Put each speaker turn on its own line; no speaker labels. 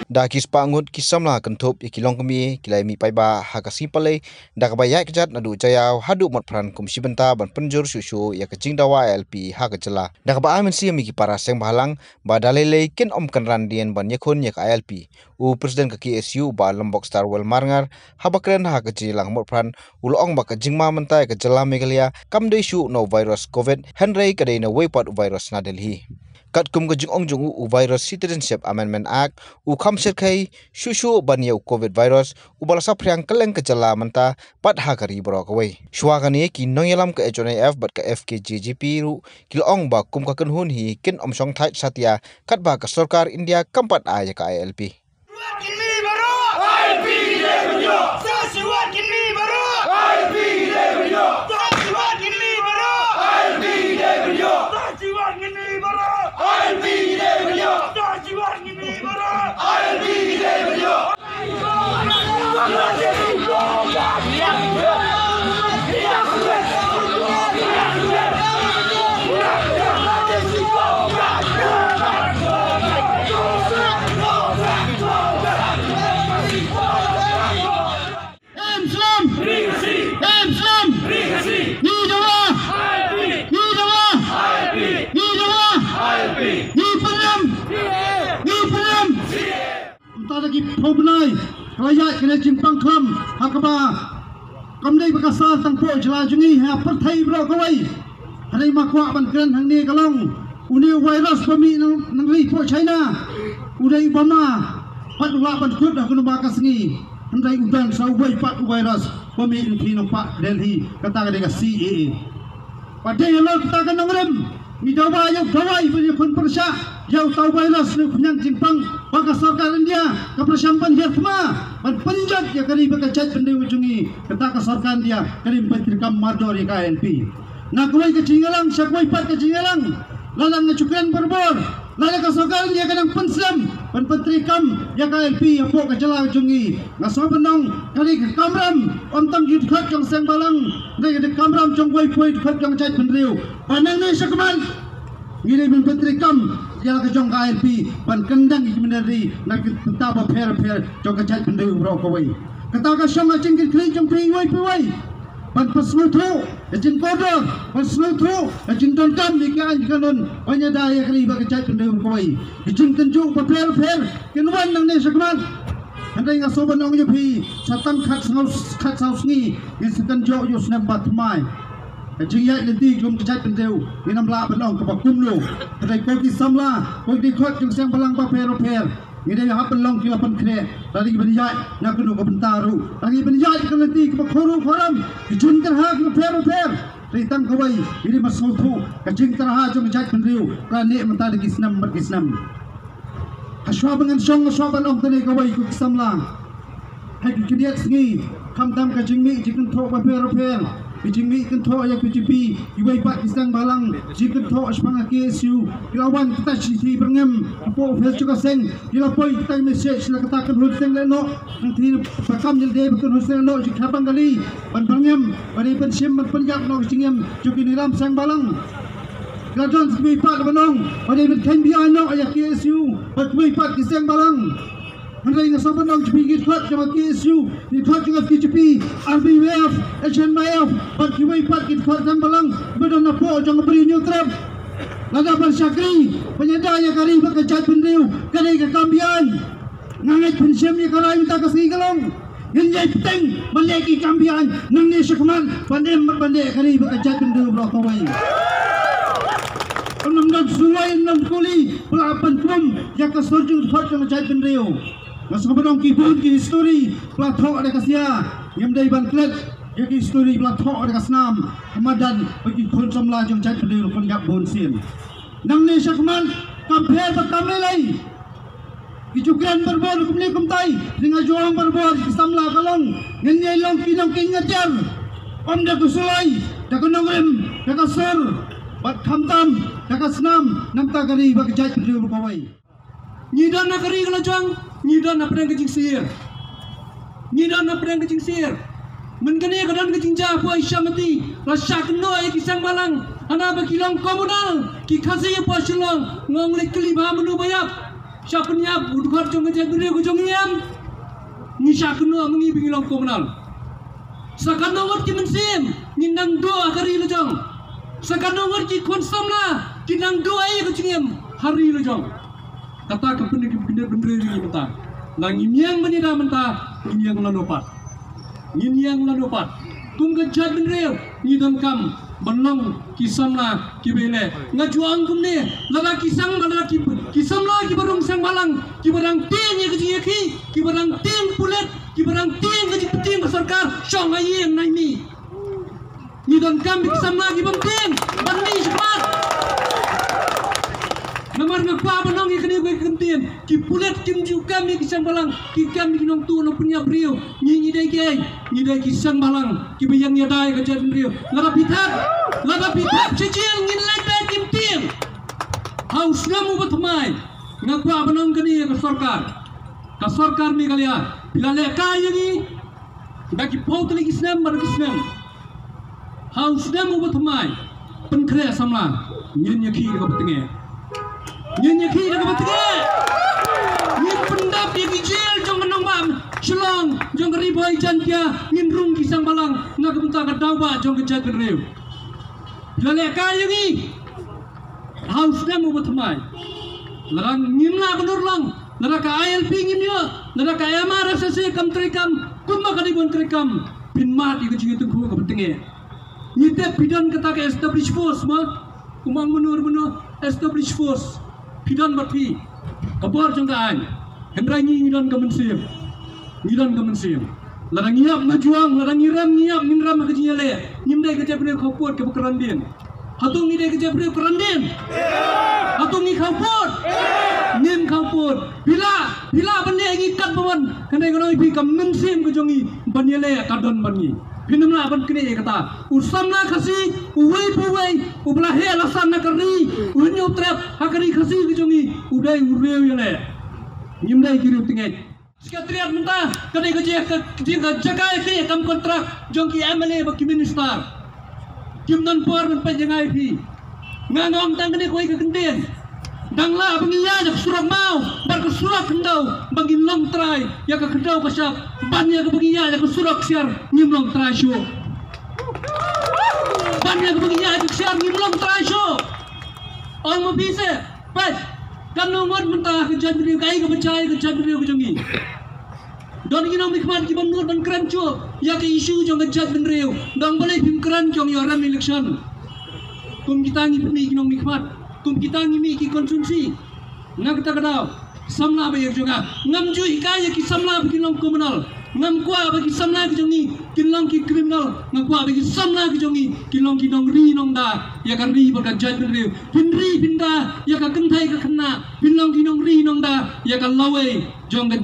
Da kispangut kisamla kentup ikilong kemi kilai mi paiba hakasi palai da kabaya kejat nadu jayau hadu mot pran kumsi benta ban penjur susu ya kecing dawa LP hakajela da kaba mensi mi para seng balang badalele ken om kanran dien ban yakun yak LP u presiden ke KSU ba Lombok Star Well Marngar habakren hakajilang mot pran ulong ba kejingma mentai kejela Megalia kamde su no virus covid henry kadai na wepat virus na Delhi kat kum gejing ong jung u virus citizenship amendment act u khamser khai shushu baniau covid virus u balasa phriang keleng kejala menta pat hakari borok wei shwagani ki nongelam ka HNIF bat ka FKJGP ru kil ong ba kum ka kun hi kin omsong thai satya kat ba ka sarkar India kampat aya ka ILP
lagi pembelai rakyat kena jimpang klam hakaba kamdai bakasa tangpo jelajungi ha perthai bro kawai hari makwa ban kren hangni kalong uni virus pami nang ri po China udai bama patula ban kut dah kena bakasengi handai udan sawai pat virus pami inti no pak Delhi kata ka CAA padai lo kita kan ngrem ni dawa yo dawai punya kun persya yau tahu virus ni punyang jimpang baka sarkar India ka prasyampan hirtma ban penjat ya kali bakacat pendai ujungi kata ka sarkar India kali bentrikam madori ka LP nak koi ke jingalang syakoi pat ke jingalang lalang ngecukran berbor lalang ka sarkar India kadang penslam ban bentrikam ya ka LP apo ka jala ujungi ngaso benong kali ke kamram ontang yut khat jong seng balang dai ke kamram jong wei poi khat jong chat pendriu panang ni syakman ini ban bentrikam ya ke jong KLP ban kendang ikimenari nak kita ba pher jong kachat pendeu bro ko wei kata ka syang acing kri jong ping wei wei ban pasmuthu acing kodor pasmuthu acing tontam dikan kanon banya daya kri ba kachat pendeu ko wei acing tenju ba pher kenwan nang ne sakman handai ngaso banong ye phi satang khat saus ni sekan jo yo snam bat mai Jingya nanti jom kecai pendeu ni namla benong ke bakum lo kedai koki samla koki khot jong sang balang ba per ni dai ha benong ki lapan kre dari benjai nak kenu ke bentaru dari benjai ke nanti ke khoru khoram jun kan ha ke per dari tang kawai ini masau thu kacing terha jom kecai pendeu ka ne menta di kisnam mat kisnam haswa bengan song haswa benong tane kawai koki samla hai kediat sengi kam tam kacing mi jikan tho ba per Bijingi kentho ya KGP iwai pak kisang balang jikentho aspang KSU ilawan kita sisi berngem apo ofel juga seng ilapoi kita message la katakan huseng leno nanti pakam jelde betul huseng leno jikapang kali ban berngem bari pensim ban penjak no jingem juki niram sang balang Gajon sebi pak banong bari ben bian no ya KSU bat pak kisang balang Handai ngaso banong jipigit khat jama KSU ni khat jama KGP RBWF HNIF bat kiwai pat kit khat sang balang bedon na po jang beri nyutrap lagapan syakri penyedaya kari bakajat pendeu kari ke kambian ngangai pensim ni karai minta kasih galong ngai peteng baleki kambian nang syakman pandem bande kari bakajat pendeu blokawai Enam sulai 6 kuli pelapan kum yang kesorjung khat jama jat pendeu Nasa kapanong kibun ki history plathok ada kasia yang dari banklet ya ki history plathok ada kasnam Ramadan bagi kon samla jong chat pendeu penggap bonsin nang ni syakman kamper pakamlai kijukran berbor kumli kumtai dengan juang berbor samla kalong ngenyai long kinong kingajar om da kusulai da konongem da kasur bat khamtam da kasnam namta gari bagi chat pendeu kawai Nyidan nak kering lajang, nyidan nak pedang kecing sir, nyidan nak pedang kecing sir. Menkene kadang kecing jah puai syamati, rasa keno ay kisang balang, ana bakilang komunal, ki khasi puai shilong, ngong lik kelima menu bayak.
siapnya udhar jong ngejat beri ko jong yam ni syakno mengi bingilong komunal sakanongor ki mensim nindang doa kari lejong sakanongor ki konsamla kinang doa ai ko jingem hari lejong kata kepenik bener-bener ini mentah nang imiang menida mentah imiang lanopat kum ngejat bener ngidam kam benong kisamla kibele ngajuang kumne lala kisang lala kisamla kibarung sang balang kibarang ting ye kiji kibarang ting pulet kibarang ting kiji peting sarkar syong ayeng naimi ni don kam kisamla kibam ting bani cepat namar ngapa benong ye kene kentin ki pulet kim ju kam ye kisang balang ki kam ni nong tu no punya brio ni dai kisang balang ki bayang ya dai kejat brio lala pitap cecil ngin lai pe kim tim haus ngamu batmai ngapa benong kene ke sarkar ni kalian bila le kaya ni bagi paut lagi senam haus ngamu batmai penkre samla ngin ya ki ke petenge ngin pendap ye kijil jong menong bam selong jong riboy jantia ngin rung kisang balang ngak bentar ka dawa jong kejat beriu lale kaya ni hausnya mau bertemai larang ngimla benur lang laraka ILP ngimnya laraka amar sese kam trikam kumma kadibon trikam bin mat iku jingi tungku ka pentinge nyite bidan kata ke establish force ma kumang menur establish force bidan berpi kabor jangkaan hendra ngidan kemensim larang ngiap ngajuang larang ngiram ke jingi le nyimdai ke japne khopot ke bekeran din hatung ni dai ke japne bekeran din hatung ni khopot nim khopot bila bane ngi kat bawan kanai kanoi bi kam mensim ke jongi banyele kadon bangi pinamla ban kene kata usamna khasi uwei ublah he alasan na kari unyo trap hakari khasi ke jongi udai ureu yele nyimdai kiru tingai sekretariat mentah kadai ke jaga ke kam kontrak jongki MLA baki minister kim non por men panjangai pi ngangong tang kene koi ke kenden dangla bangiya jak surak mau bar ke surak kendau bagi long try ya ke kendau kasap bannya ke bangiya jak surak siar ngim long try show bannya ke bangiya jak siar ngim long try show ong mo bise pat kanungot mentah ke jadri kai ke percaya ke jadri ke jongi don ginong nikmat ki bam nur ban kran chu ya ke isu jong ke jad benreu dong boleh bim kran jong yo ram election kum kita ngi pni ginong nikmat kum kita ngi mi ki konsumsi ngak ta kadau samla ba yak jonga ngam ju hikaya ki samla ba ginong komunal ngam kwa ba ki samla ki jongi kinlong ki criminal ngam kwa ba ki samla ki jongi kinlong ki nong ri nong da ya kan ri ba ka jad benreu pinda ya ka kenthai ka khanna pinlong ki nong ri nong da ya kan lawe jong